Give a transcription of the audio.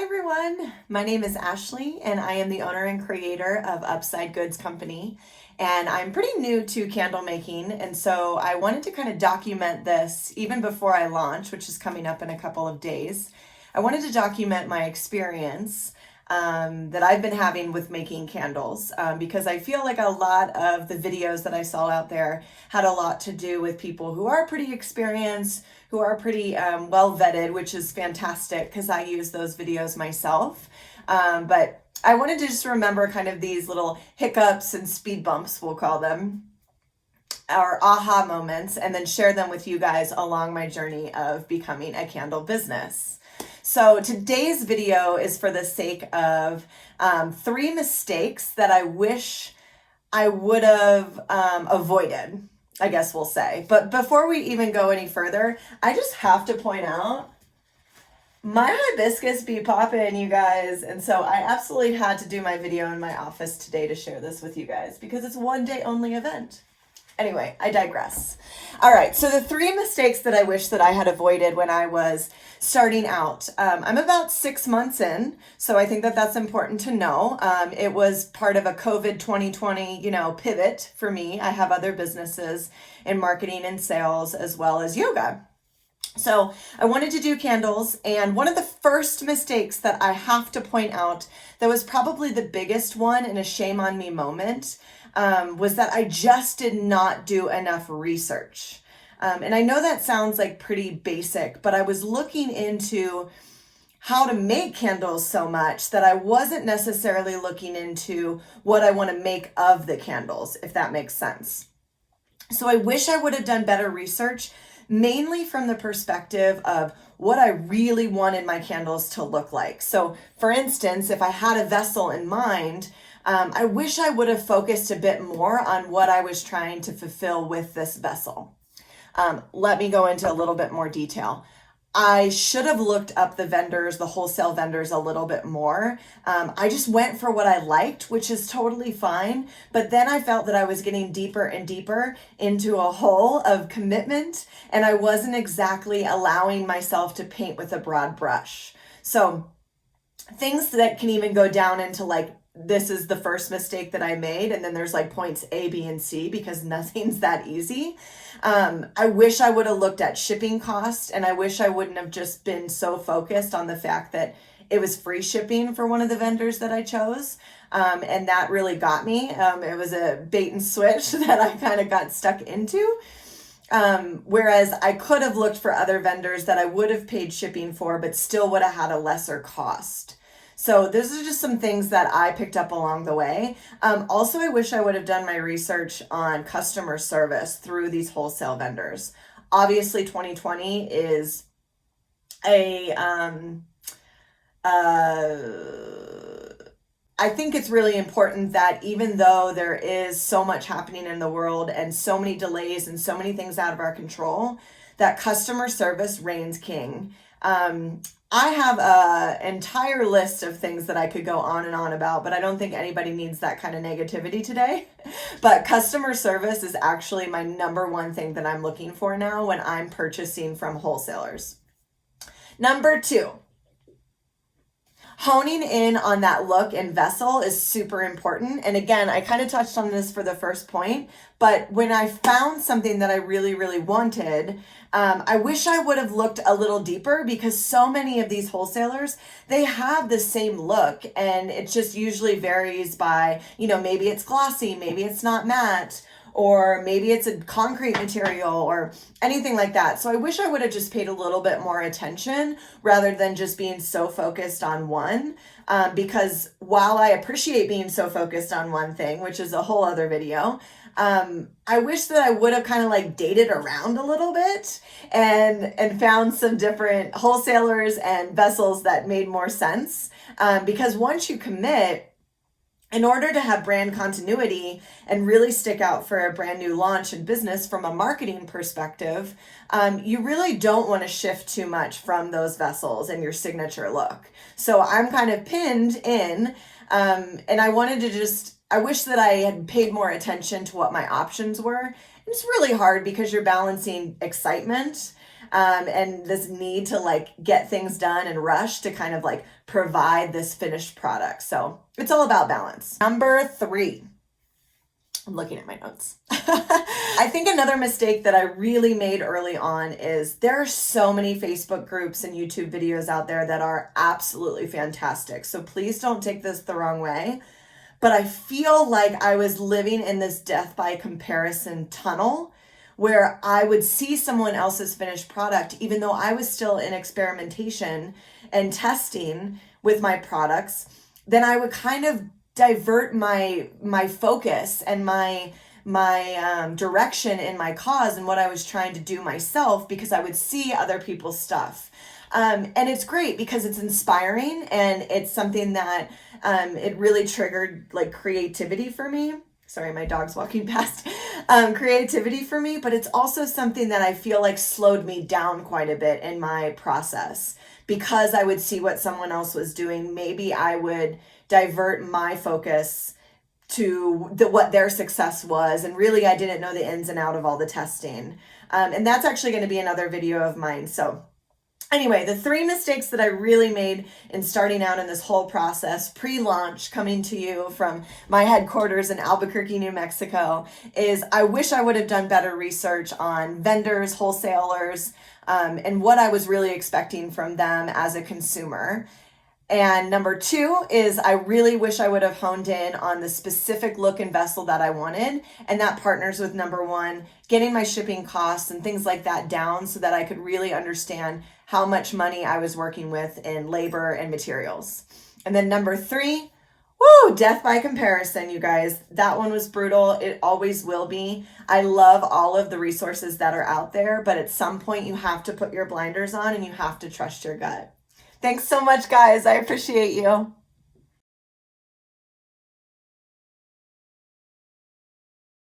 Hi everyone, my name is Ashley and I am the owner and creator of Upside Goods Company, and I'm pretty new to candle making, and so I wanted to kind of document this even before I launch, which is coming up in a couple of days. I wanted to document my experience that I've been having with making candles because I feel like a lot of the videos that I saw out there had a lot to do with people who are pretty experienced, who are pretty well vetted, which is fantastic because I use those videos myself. But I wanted to just remember kind of these little hiccups and speed bumps, we'll call them, or aha moments, and then share them with you guys along my journey of becoming a candle business. So today's video is for the sake of 3 mistakes that I wish I would have avoided, I guess we'll say. But before we even go any further, I just have to point out my hibiscus be poppin', you guys. And so I absolutely had to do my video in my office today to share this with you guys because it's one day only event. Anyway, I digress. All right, so the 3 mistakes that I wish that I had avoided when I was starting out. I'm about 6 months in, so I think that that's important to know. It was part of a COVID 2020, pivot for me. I have other businesses in marketing and sales as well as yoga. So I wanted to do candles, and one of the first mistakes that I have to point out that was probably the biggest one and a shame on me moment was that I just did not do enough research. And I know that sounds like pretty basic, but I was looking into how to make candles so much that I wasn't necessarily looking into what I want to make of the candles, if that makes sense. So I wish I would have done better research, mainly from the perspective of what I really wanted my candles to look like. So for instance, if I had a vessel in mind, I wish I would have focused a bit more on what I was trying to fulfill with this vessel. Let me go into a little bit more detail. I should have looked up the vendors, the wholesale vendors, a little bit more. I just went for what I liked, which is totally fine. But then I felt that I was getting deeper and deeper into a hole of commitment, and I wasn't exactly allowing myself to paint with a broad brush. So things that can even go down into like, this is the first mistake that I made, and then there's like points A, B, and C because nothing's that easy. I wish I would have looked at shipping costs, and I wish I wouldn't have just been so focused on the fact that it was free shipping for one of the vendors that I chose. And that really got me. It was a bait and switch that I kind of got stuck into. Whereas I could have looked for other vendors that I would have paid shipping for, but still would have had a lesser cost. So those are just some things that I picked up along the way. Also, I wish I would have done my research on customer service through these wholesale vendors. Obviously, 2020 is I think it's really important that even though there is so much happening in the world and so many delays and so many things out of our control, that customer service reigns king. I have an entire list of things that I could go on and on about, but I don't think anybody needs that kind of negativity today. But customer service is actually my number one thing that I'm looking for now when I'm purchasing from wholesalers. Number 2. Honing in on that look and vessel is super important. And again, I kind of touched on this for the first point, but when I found something that I really, really wanted, I wish I would have looked a little deeper because so many of these wholesalers, they have the same look, and it just usually varies by, maybe it's glossy, maybe it's not matte, or maybe it's a concrete material or anything like that. So I wish I would have just paid a little bit more attention rather than just being so focused on one. Because while I appreciate being so focused on one thing, which is a whole other video, I wish that I would have kind of like dated around a little bit and found some different wholesalers and vessels that made more sense. Because once you commit, in order to have brand continuity and really stick out for a brand new launch in business from a marketing perspective, you really don't want to shift too much from those vessels and your signature look. So I'm kind of pinned in, and I wish that I had paid more attention to what my options were. It's really hard because you're balancing excitement and this need to like get things done and rush to kind of like provide this finished product. So it's all about balance. Number 3. I'm looking at my notes. I think another mistake that I really made early on is there are so many Facebook groups and YouTube videos out there that are absolutely fantastic. So please don't take this the wrong way. But I feel like I was living in this death by comparison tunnel where I would see someone else's finished product, even though I was still in experimentation and testing with my products, then I would kind of divert my focus and my direction in my cause and what I was trying to do myself because I would see other people's stuff. And it's great because it's inspiring and it's something that it really triggered like creativity for me. Sorry, my dog's walking past. Creativity for me, but it's also something that I feel like slowed me down quite a bit in my process because I would see what someone else was doing. Maybe I would divert my focus to what their success was, and really I didn't know the ins and out of all the testing. And that's actually going to be another video of mine. So anyway, the 3 mistakes that I really made in starting out in this whole process, pre-launch, coming to you from my headquarters in Albuquerque, New Mexico, is I wish I would have done better research on vendors, wholesalers, and what I was really expecting from them as a consumer. And number 2 is I really wish I would have honed in on the specific look and vessel that I wanted. And that partners with number 1, getting my shipping costs and things like that down so that I could really understand how much money I was working with in labor and materials. And then number 3, death by comparison, you guys. That one was brutal. It always will be. I love all of the resources that are out there, but at some point you have to put your blinders on and you have to trust your gut. Thanks so much, guys. I appreciate you.